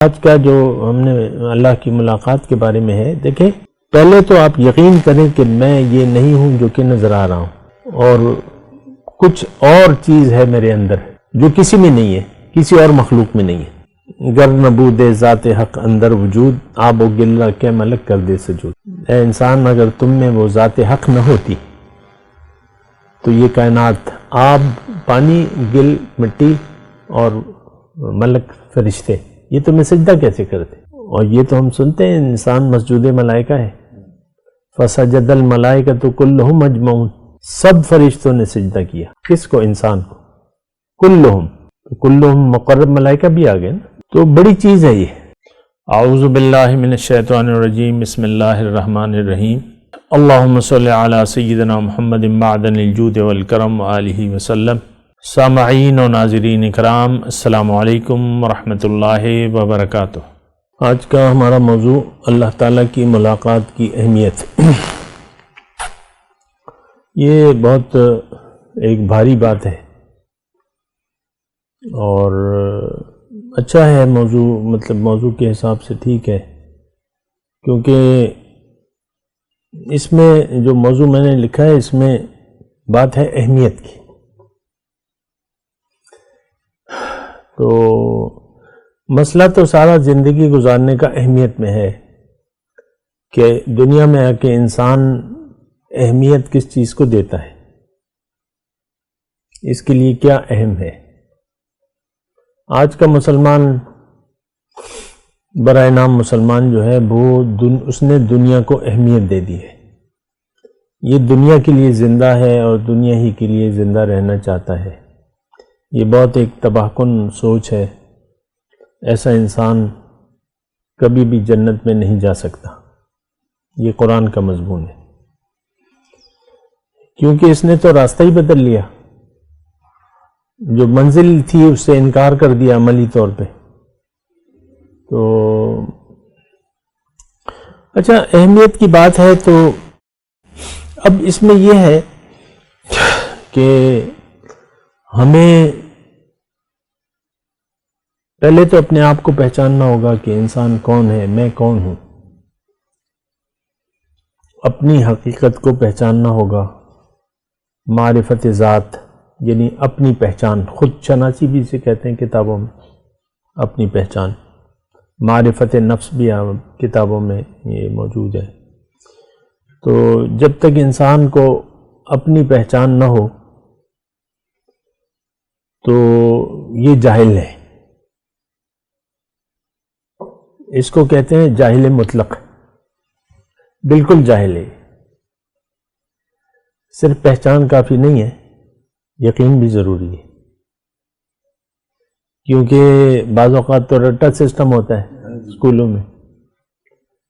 آج کا جو ہم نے اللہ کی ملاقات کے بارے میں ہے، دیکھیں پہلے تو آپ یقین کریں کہ میں یہ نہیں ہوں جو کہ نظر آ رہا ہوں، اور کچھ اور چیز ہے میرے اندر جو کسی میں نہیں ہے، کسی اور مخلوق میں نہیں ہے۔ گر نبود ذات حق اندر وجود، آب و گلہ کے ملک کر دے سجود۔ اے انسان، اگر تم میں وہ ذات حق نہ ہوتی تو یہ کائنات، آب پانی، گل مٹی اور ملک فرشتے، یہ تمہیں سجدہ کیسے کرتے؟ اور یہ تو ہم سنتے ہیں انسان مسجود ملائکہ ہے، فسجد الملائکۃ کلہم اجمعون، سب فرشتوں نے سجدہ کیا۔ کس کو؟ انسان کو۔ کلہم مقرب ملائکہ بھی آ گئے نا، تو بڑی چیز ہے یہ۔ اعوذ باللہ من الشیطان الرجیم، بسم اللہ الرحمن الرحیم۔ اللہم صلی علی سیدنا محمد معدن الجود والکرم وآلہ وسلم۔ سامعین و ناظرین اکرام، السلام علیکم ورحمۃ اللہ وبرکاتہ۔ آج کا ہمارا موضوع اللہ تعالیٰ کی ملاقات کی اہمیت۔ یہ بہت ایک بھاری بات ہے اور اچھا ہے موضوع، مطلب موضوع کے حساب سے ٹھیک ہے، کیونکہ اس میں جو موضوع میں نے لکھا ہے اس میں بات ہے اہمیت کی۔ تو مسئلہ تو سارا زندگی گزارنے کا اہمیت میں ہے کہ دنیا میں آ کے انسان اہمیت کس چیز کو دیتا ہے، اس کے لیے کیا اہم ہے۔ آج کا مسلمان، برائے نام مسلمان جو ہے وہ اس نے دنیا کو اہمیت دے دی ہے۔ یہ دنیا کے لیے زندہ ہے اور دنیا ہی کے لیے زندہ رہنا چاہتا ہے۔ یہ بہت ایک تباہ کن سوچ ہے۔ ایسا انسان کبھی بھی جنت میں نہیں جا سکتا۔ یہ قرآن کا مضمون ہے، کیونکہ اس نے تو راستہ ہی بدل لیا، جو منزل تھی اس سے انکار کر دیا عملی طور پہ۔ تو اچھا، اہمیت کی بات ہے تو اب اس میں یہ ہے کہ ہمیں پہلے تو اپنے آپ کو پہچاننا ہوگا کہ انسان کون ہے، میں کون ہوں۔ اپنی حقیقت کو پہچاننا ہوگا، معرفت ذات یعنی اپنی پہچان، خود شناسی بھی اسے کہتے ہیں کتابوں میں، اپنی پہچان۔ معرفت نفس بھی کتابوں میں یہ موجود ہے۔ تو جب تک انسان کو اپنی پہچان نہ ہو تو یہ جاہل ہے۔ اس کو کہتے ہیں جاہل مطلق، بالکل جاہل ہے۔ صرف پہچان کافی نہیں ہے، یقین بھی ضروری ہے، کیونکہ بعض اوقات تو رٹا سسٹم ہوتا ہے اسکولوں میں،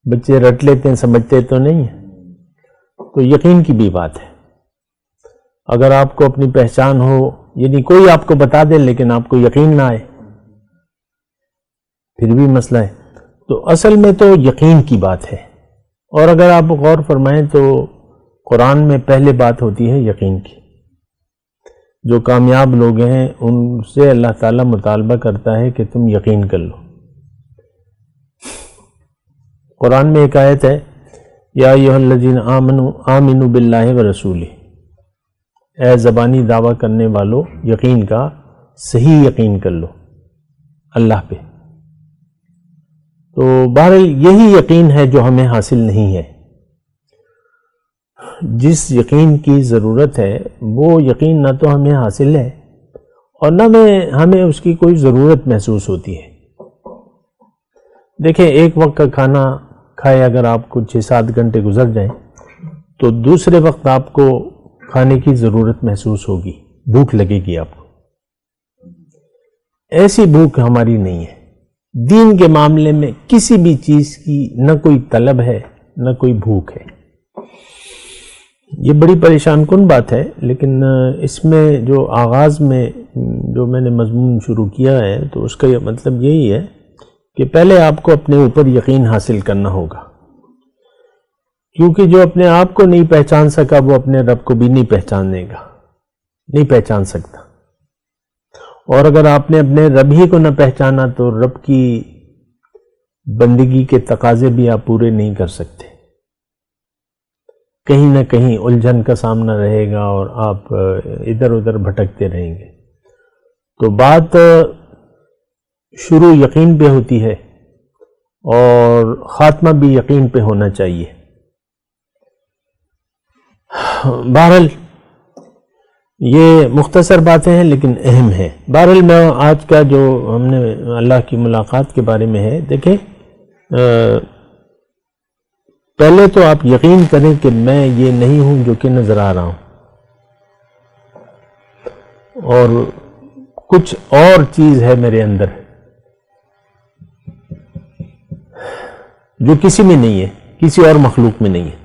بچے رٹ لیتے ہیں، سمجھتے تو نہیں ہیں۔ تو یقین کی بھی بات ہے۔ اگر آپ کو اپنی پہچان ہو، یعنی کوئی آپ کو بتا دے لیکن آپ کو یقین نہ آئے، پھر بھی مسئلہ ہے۔ تو اصل میں تو یقین کی بات ہے، اور اگر آپ غور فرمائیں تو قرآن میں پہلے بات ہوتی ہے یقین کی۔ جو کامیاب لوگ ہیں ان سے اللہ تعالیٰ مطالبہ کرتا ہے کہ تم یقین کر لو۔ قرآن میں ایک آیت ہے، یا ایھا الذین آمنوا آمنوا باللہ ورسولہ، اے زبانی دعویٰ کرنے والو یقین کا، صحیح یقین کر لو اللہ پہ۔ تو بہرحال یہی یقین ہے جو ہمیں حاصل نہیں ہے۔ جس یقین کی ضرورت ہے وہ یقین نہ تو ہمیں حاصل ہے اور نہ ہمیں اس کی کوئی ضرورت محسوس ہوتی ہے۔ دیکھیں، ایک وقت کا کھانا کھائے اگر آپ کو 6-7 گھنٹے گزر جائیں تو دوسرے وقت آپ کو کھانے کی ضرورت محسوس ہوگی، بھوک لگے گی آپ کو۔ ایسی بھوک ہماری نہیں ہے۔ دین کے معاملے میں کسی بھی چیز کی نہ کوئی طلب ہے نہ کوئی بھوک ہے۔ یہ بڑی پریشان کن بات ہے، لیکن اس میں جو آغاز میں جو میں نے مضمون شروع کیا ہے تو اس کا یہ مطلب یہی ہے کہ پہلے آپ کو اپنے اوپر یقین حاصل کرنا ہوگا، کیونکہ جو اپنے آپ کو نہیں پہچان سکا وہ اپنے رب کو بھی نہیں پہچانے گا، نہیں پہچان سکتا۔ اور اگر آپ نے اپنے رب ہی کو نہ پہچانا تو رب کی بندگی کے تقاضے بھی آپ پورے نہیں کر سکتے، کہیں نہ کہیں الجھن کا سامنا رہے گا اور آپ ادھر ادھر بھٹکتے رہیں گے۔ تو بات شروع یقین پہ ہوتی ہے اور خاتمہ بھی یقین پہ ہونا چاہیے۔ بہرحال یہ مختصر باتیں ہیں لیکن اہم ہیں۔ بہرحال میں آج کا جو ہم نے اللہ کی ملاقات کے بارے میں ہے، دیکھیں پہلے تو آپ یقین کریں کہ میں یہ نہیں ہوں جو کہ نظر آ رہا ہوں، اور کچھ اور چیز ہے میرے اندر جو کسی میں نہیں ہے، کسی اور مخلوق میں نہیں ہے۔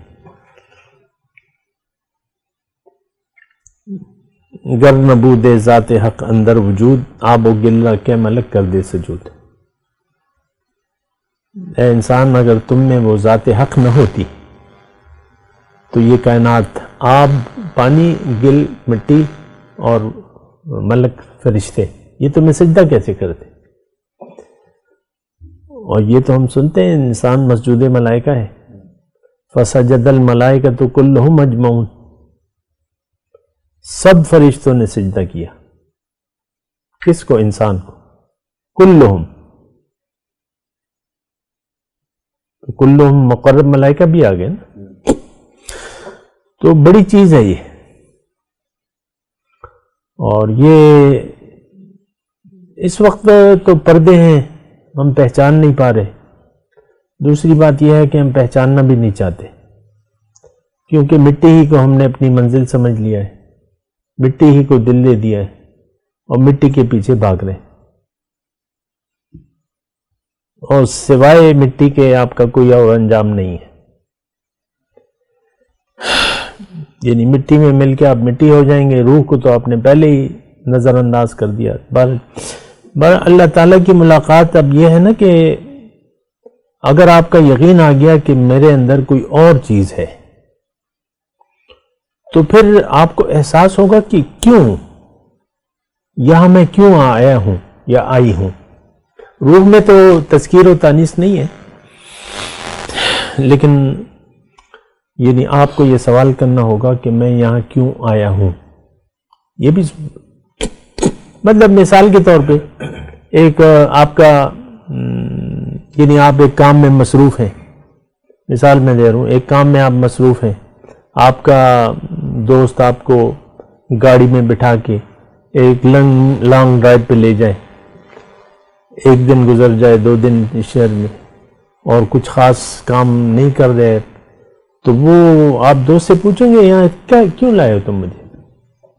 گر نبود ذات حق اندر وجود، آب و گلہ کے ملک کر دے سجود۔ اے انسان، اگر تم میں وہ ذات حق نہ ہوتی تو یہ کائنات، آب، پانی، گل، مٹی اور ملک فرشتے، یہ تمہیں سجدہ کیسے کرتے؟ اور یہ تو ہم سنتے ہیں انسان مسجود ملائکہ ہے، فسجد الملائکۃ کلہم اجمعون، سب فرشتوں نے سجدہ کیا۔ کس کو؟ انسان کو، کلہم، تو کلہم مقرب ملائکہ بھی آ گئے نا، تو بڑی چیز ہے یہ۔ اور یہ اس وقت تو پردے ہیں، ہم پہچان نہیں پا رہے۔ دوسری بات یہ ہے کہ ہم پہچاننا بھی نہیں چاہتے، کیونکہ مٹی ہی کو ہم نے اپنی منزل سمجھ لیا ہے، مٹی ہی کو دل دے دیا ہے اور مٹی کے پیچھے بھاگ رہے، اور سوائے مٹی کے آپ کا کوئی اور انجام نہیں ہے۔ یعنی مٹی میں مل کے آپ مٹی ہو جائیں گے، روح کو تو آپ نے پہلے ہی نظر انداز کر دیا۔ اللہ تعالیٰ کی ملاقات اب یہ ہے نا کہ اگر آپ کا یقین آ گیا کہ میرے اندر کوئی اور چیز ہے، تو پھر آپ کو احساس ہوگا کہ کیوں یہاں میں کیوں آیا ہوں یا آئی ہوں۔ روح میں تو تذکیر و تانیث نہیں ہے، لیکن یعنی آپ کو یہ سوال کرنا ہوگا کہ میں یہاں کیوں آیا ہوں۔ یہ بھی مطلب مثال کے طور پہ ایک آپ کا یعنی آپ ایک کام میں مصروف ہیں، مثال میں دے رہا ہوں، ایک کام میں آپ مصروف ہیں، آپ کا دوست آپ کو گاڑی میں بٹھا کے ایک لانگ ڈرائیو پہ لے جائے، ایک دن گزر جائے، 2 دن شہر میں، اور کچھ خاص کام نہیں کر رہے، تو وہ آپ دوست سے پوچھیں گے یہاں کیوں لائے ہو تم مجھے؟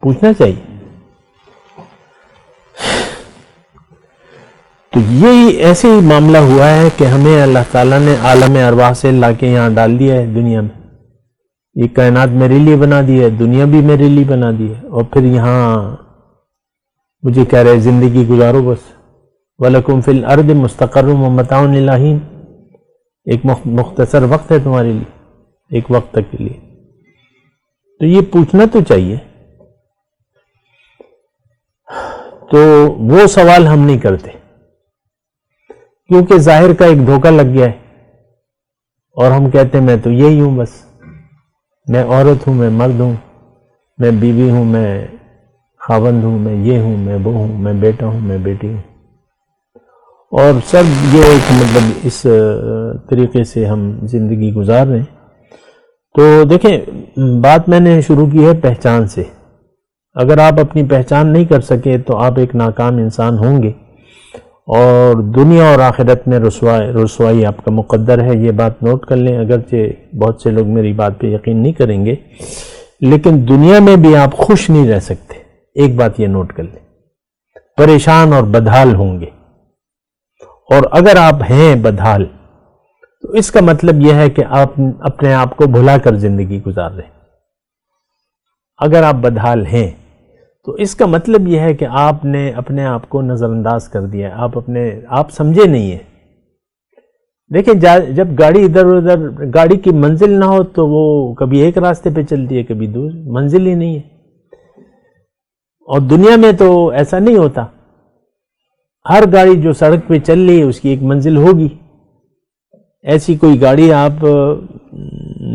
پوچھنا چاہیے۔ تو یہی ایسے ہی معاملہ ہوا ہے کہ ہمیں اللہ تعالیٰ نے عالم ارواح سے لا کے یہاں ڈال دیا ہے دنیا میں، یہ کائنات میرے لیے بنا دی ہے، دنیا بھی میرے لیے بنا دی ہے، اور پھر یہاں مجھے کہہ رہے زندگی گزارو بس، وَلَكُمْ فِي الْأَرْضِ مُسْتَقَرٌّ وَمَتَاعٌ إِلَىٰ حِينٍ، ایک مختصر وقت ہے تمہارے لیے، ایک وقت تک کے لیے۔ تو یہ پوچھنا تو چاہیے۔ تو وہ سوال ہم نہیں کرتے، کیونکہ ظاہر کا ایک دھوکہ لگ گیا ہے، اور ہم کہتے ہیں میں تو یہی ہوں، بس میں عورت ہوں، میں مرد ہوں، میں بیوی ہوں، میں خاوند ہوں، میں یہ ہوں، میں وہ ہوں، میں بیٹا ہوں، میں بیٹی ہوں، اور سب یہ ایک مطلب اس طریقے سے ہم زندگی گزار رہے ہیں۔ تو دیکھیں، بات میں نے شروع کی ہے پہچان سے۔ اگر آپ اپنی پہچان نہیں کر سکے تو آپ ایک ناکام انسان ہوں گے، اور دنیا اور آخرت میں رسوائی آپ کا مقدر ہے۔ یہ بات نوٹ کر لیں، اگرچہ بہت سے لوگ میری بات پہ یقین نہیں کریں گے، لیکن دنیا میں بھی آپ خوش نہیں رہ سکتے۔ ایک بات یہ نوٹ کر لیں، پریشان اور بدحال ہوں گے، اور اگر آپ ہیں بدحال تو اس کا مطلب یہ ہے کہ آپ اپنے آپ کو بھلا کر زندگی گزار رہے ہیں۔ اگر آپ بدحال ہیں تو اس کا مطلب یہ ہے کہ آپ نے اپنے آپ کو نظر انداز کر دیا، آپ سمجھے نہیں ہیں۔ دیکھیں، جب گاڑی ادھر ادھر، گاڑی کی منزل نہ ہو تو وہ کبھی ایک راستے پہ چلتی ہے، کبھی دور، منزل ہی نہیں ہے۔ اور دنیا میں تو ایسا نہیں ہوتا، ہر گاڑی جو سڑک پہ چل رہی ہے اس کی ایک منزل ہوگی، ایسی کوئی گاڑی آپ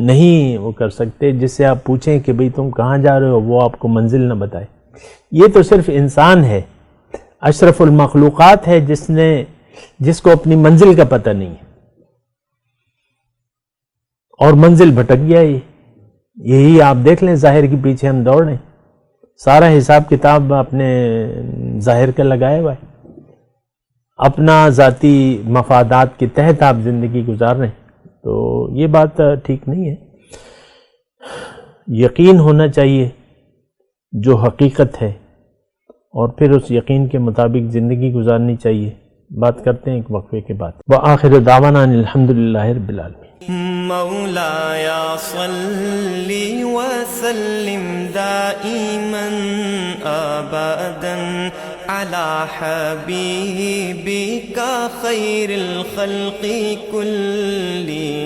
نہیں وہ کر سکتے جس سے آپ پوچھیں کہ بھئی تم کہاں جا رہے ہو، وہ آپ کو منزل نہ بتائے۔ یہ تو صرف انسان ہے، اشرف المخلوقات ہے جس کو اپنی منزل کا پتہ نہیں ہے اور منزل بھٹک گیا۔ یہی آپ دیکھ لیں، ظاہر کے پیچھے ہم دوڑ رہے ہیں، سارا حساب کتاب اپنے ظاہر کا لگایا ہوا ہے، اپنا ذاتی مفادات کے تحت آپ زندگی گزار رہے ہیں، تو یہ بات ٹھیک نہیں ہے۔ یقین ہونا چاہیے جو حقیقت ہے، اور پھر اس یقین کے مطابق زندگی گزارنی چاہیے۔ بات کرتے ہیں ایک وقفے کے بعد۔ وآخر دعوانا الحمدللہ رب العالمین۔ مولاي صل وسلم دائما ابدا على حبيبك خير الخلق كلهم